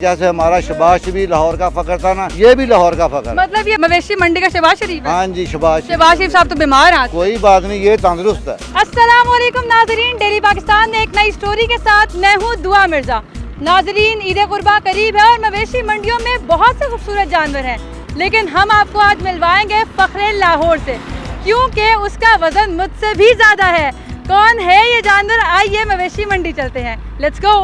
जैसे हमारा शहबाज भी लाहौर का फकर था ना, ये भी लाहौर का फकर। मतलब ये मवेशी मंडी का शहबाज शरीफ है? हाँ जी, शहबाज शरीफ साहब तो बीमार हैं। कोई बात नहीं, ये तंदुरुस्त है। अस्सलाम वालेकुम नाजरीन, डेली पाकिस्तान में एक नई स्टोरी के साथ मैं हूँ दुआ मिर्जा। नाजरीन, ईद कुर्बा करीब है और मवेशी मंडियों में बहुत से खूबसूरत जानवर हैं, लेकिन हम आपको आज मिलवाएंगे फखरे लाहौर से, क्योंकि उसका वजन मुझसे भी ज्यादा है। कौन है ये जानवर? आइए मवेशी मंडी चलते हैं, लेट्स गो।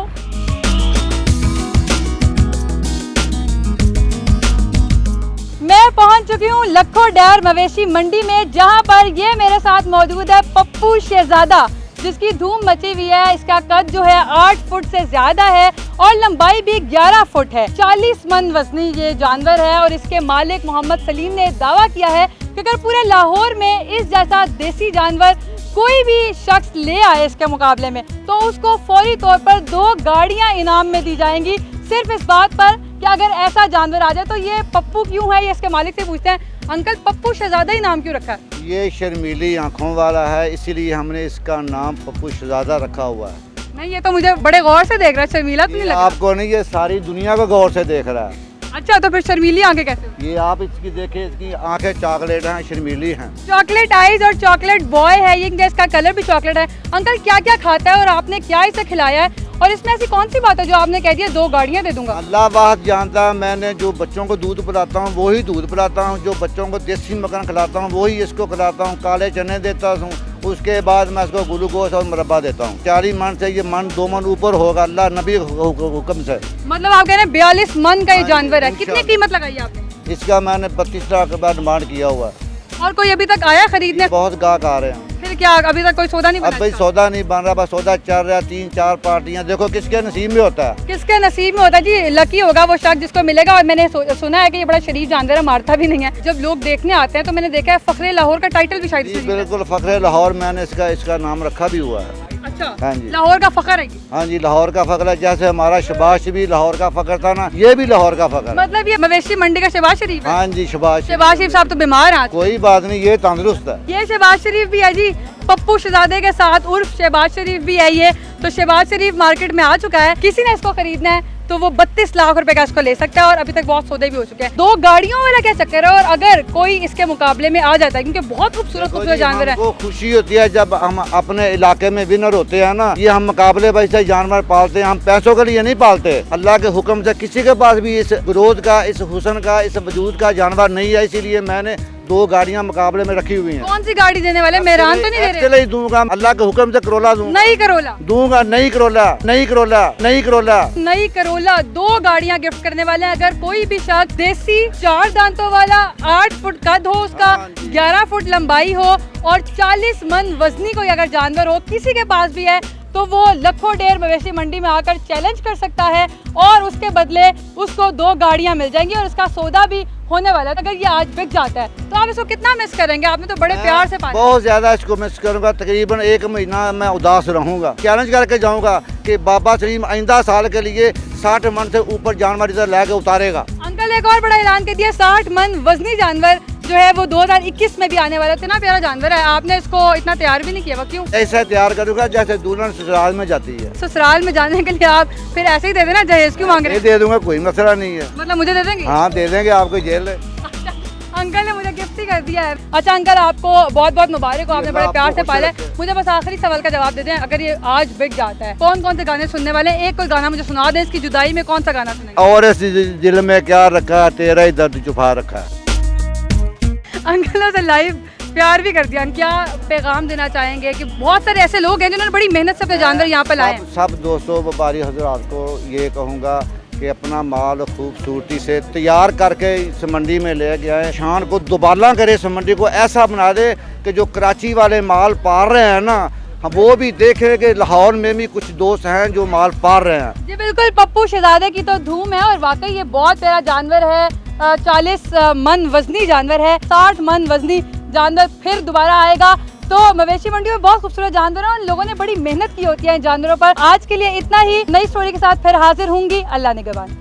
मैं पहुंच चुकी हूँ लखो डेयर मवेशी मंडी में, जहां पर ये मेरे साथ मौजूद है पप्पू शहजादा, जिसकी धूम मची हुई है। इसका कद जो है 8 फुट से ज्यादा है और लंबाई भी 11 फुट है। 40 मन वजनी ये जानवर है और इसके मालिक मोहम्मद सलीम ने दावा किया है कि अगर पूरे लाहौर में इस जैसा देसी जानवर कोई भी शख्स ले आए इसके मुकाबले में, तो उसको फौरी तौर पर 2 गाड़ियां इनाम में दी जाएंगी, सिर्फ इस बात पर कि अगर ऐसा जानवर आ जाए। तो ये पप्पू क्यों है, ये इसके मालिक से पूछते हैं। अंकल, पप्पू शहजादा ही नाम क्यों रखा है? ये शर्मीली आँखों वाला है, इसीलिए हमने इसका नाम पप्पू शहजादा रखा हुआ है। नहीं, ये तो मुझे बड़े गौर से देख रहा है, शर्मीला तो नहीं लग रहा। आपको नहीं, ये सारी दुनिया को गौर से देख रहा है। अच्छा, तो फिर शर्मीली आंखें कैसे? ये आप इसकी देखें, इसकी आंखें चॉकलेट हैं, शर्मीली हैं। चॉकलेट आईज और चॉकलेट बॉय है ये, इसका कलर भी चॉकलेट है। अंकल, क्या क्या खाता है और आपने क्या इसे खिलाया है, और इसमें ऐसी कौन सी बात है जो आपने कह दिया 2 गाड़ियां दे दूंगा? अल्लाह बात जानता है। मैंने जो बच्चों को दूध पिलाता हूँ वही दूध पिलाता हूँ, जो बच्चों को देसी मक्खन खिलाता हूँ वही इसको खिलाता हूँ, काले चने देता हूँ, उसके बाद मैं इसको ग्लूकोज और मुरब्बा देता हूँ। 40 मन से ये मन 2 मन ऊपर होगा अल्लाह नबी हुक्म से। मतलब आप कह रहे हैं 42 मन का ये जानवर है। कितनी कीमत लगाई आपने? इसका मैंने 32 लाख रुपया डिमांड किया हुआ है। और कोई अभी तक आया खरीदने? बहुत गाहक आ रहे हैं। फिर क्या अभी तक कोई सौदा नहीं बना? अभी सौदा नहीं बन रहा, बस सौदा चल रहा है। 3-4 पार्टियां, देखो किसके नसीब में होता है। किसके नसीब में होता है जी? लकी होगा वो शख्स जिसको मिलेगा। और मैंने सुना है कि ये बड़ा शरीफ जानवर है, मारता भी नहीं है। जब लोग देखने आते हैं तो मैंने देखा है फखरे लाहौर का टाइटल भी शायद इसमें। बिल्कुल, फखरे लाहौर मैंने इसका नाम रखा भी हुआ है। अच्छा, हाँ जी, लाहौर का फखर है। हाँ जी, लाहौर का फखर है। जैसे हमारा शहबाज भी लाहौर का फखर था ना, ये भी लाहौर का फखर है। मतलब ये मवेशी मंडी का शहबाज शरीफ है? हाँ जी, शहबाज शरीफ साहब तो बीमार हैं। कोई बात नहीं, ये तंदुरुस्त है। ये शहबाज शरीफ भी है जी, पप्पू शहजादे के साथ उर्फ शहबाज शरीफ भी है ये। तो शहबाज शरीफ मार्केट में आ चुका है, किसी ने इसको खरीदना है तो वो 32 लाख रुपए का इसको ले सकता है, और अभी तक बहुत सौदे भी हो चुके हैं। 2 गाड़ियों वाला क्या चक्कर है? और अगर कोई इसके मुकाबले में आ जाता है, क्योंकि बहुत खूबसूरत जानवर है। हमको खुशी होती है जब हम अपने इलाके में विनर होते हैं ना। ये हम मुकाबले वैसे जानवर पालते हैं, हम पैसों के लिए नहीं पालते। अल्लाह के हुक्म से किसी के पास भी इस ग्रोथ का, इस हुस्न का, इस वजूद का जानवर नहीं है, इसीलिए मैंने 2 गाड़ियां मुकाबले में रखी हुई हैं। कौन सी गाड़ी देने वाले? मेहरान तो नहीं दे रहे? चले ही दूंगा, अल्लाह के हुक्म से करोला दूंगा। नई करोला दूंगा, नई करोला, नई करोला, नई करोला, नई करोला। 2 गाड़ियां गिफ्ट करने वाले हैं। अगर कोई भी शख्स देसी 4 दांतों वाला, 8 फुट कद हो उसका, 11 फुट लंबाई हो और 40 मन वजनी कोई अगर जानवर हो किसी के पास भी है, तो वो लखो डेयर मवेशी मंडी में आकर चैलेंज कर सकता है और उसके बदले उसको 2 गाड़ियां मिल जाएंगी और उसका सौदा भी होने वाला है। अगर ये आज बिक जाता है तो आप इसको कितना मिस करेंगे? आपने तो बड़े प्यार से पाला। बहुत ज्यादा इसको मिस करूंगा। तकरीबन 1 महीना मैं उदास रहूंगा। चैलेंज करके जाऊंगा कि बाबा सलीम आइंदा साल के लिए 60 मन से ऊपर जानवर इधर लेके उतारेगा। अंकल, एक और बड़ा ऐलान कर दिया, 60 मन वजनी जानवर जो है वो 2021 में भी आने वाला। इतना प्यारा जानवर है, आपने इसको इतना तैयार भी नहीं किया। वो क्यों? ऐसा तैयार करूंगा जैसे दुल्हन ससुराल में जाती है। ससुराल में जाने के लिए आप फिर ऐसे ही दे देना, जहेज क्यों मांग रहे हैं? दे दूंगा, कोई मसला नहीं है। मतलब मुझे दे देंगे? हाँ, दे देंगे, आपको जेल है। अंकल ने मुझे गिफ्ट ही कर दिया है। अच्छा अंकल, आपको बहुत बहुत मुबारक हो, आपने बड़े प्यार से पाला है। मुझे बस आखिरी सवाल का जवाब दे दें, अगर ये आज बिक जाता है कौन कौन से गाने सुनने वाले हैं? एक कोई गाना मुझे सुना दें, इसकी जुदाई में कौन सा गाना सुनेंगे? और इस दिल में क्या रखा, तेरा ही दर्द छुपा रखा है। अंकल से लाइव प्यार भी कर दिया। क्या पैगाम देना चाहेंगे कि बहुत सारे ऐसे लोग हैं जिन्होंने बड़ी मेहनत से अपने जानवर यहाँ पर लाए हैं? सब दोस्तों व्यापारी हजरात को ये कहूँगा कि अपना माल खूबसूरती से तैयार करके इस मंडी में ले गए हैं। शान को दुबाला करे, इस मंडी को ऐसा बना दे कि जो कराची वाले माल पार रहे हैं ना, हम वो भी देखें कि लाहौर में भी कुछ दोस्त हैं जो माल पार रहे हैं। जी बिल्कुल, पप्पू शहजादे की तो धूम है और वाकई ये बहुत प्यारा जानवर है। 40 मन वजनी जानवर है, 60 मन वजनी जानवर फिर दोबारा आएगा। तो मवेशी मंडी में बहुत खूबसूरत जानवर हैं, लोगों ने बड़ी मेहनत की होती है इन जानवरों पर। आज के लिए इतना ही। नई स्टोरी के साथ फिर हाजिर होंगी। अल्लाह निगहबान।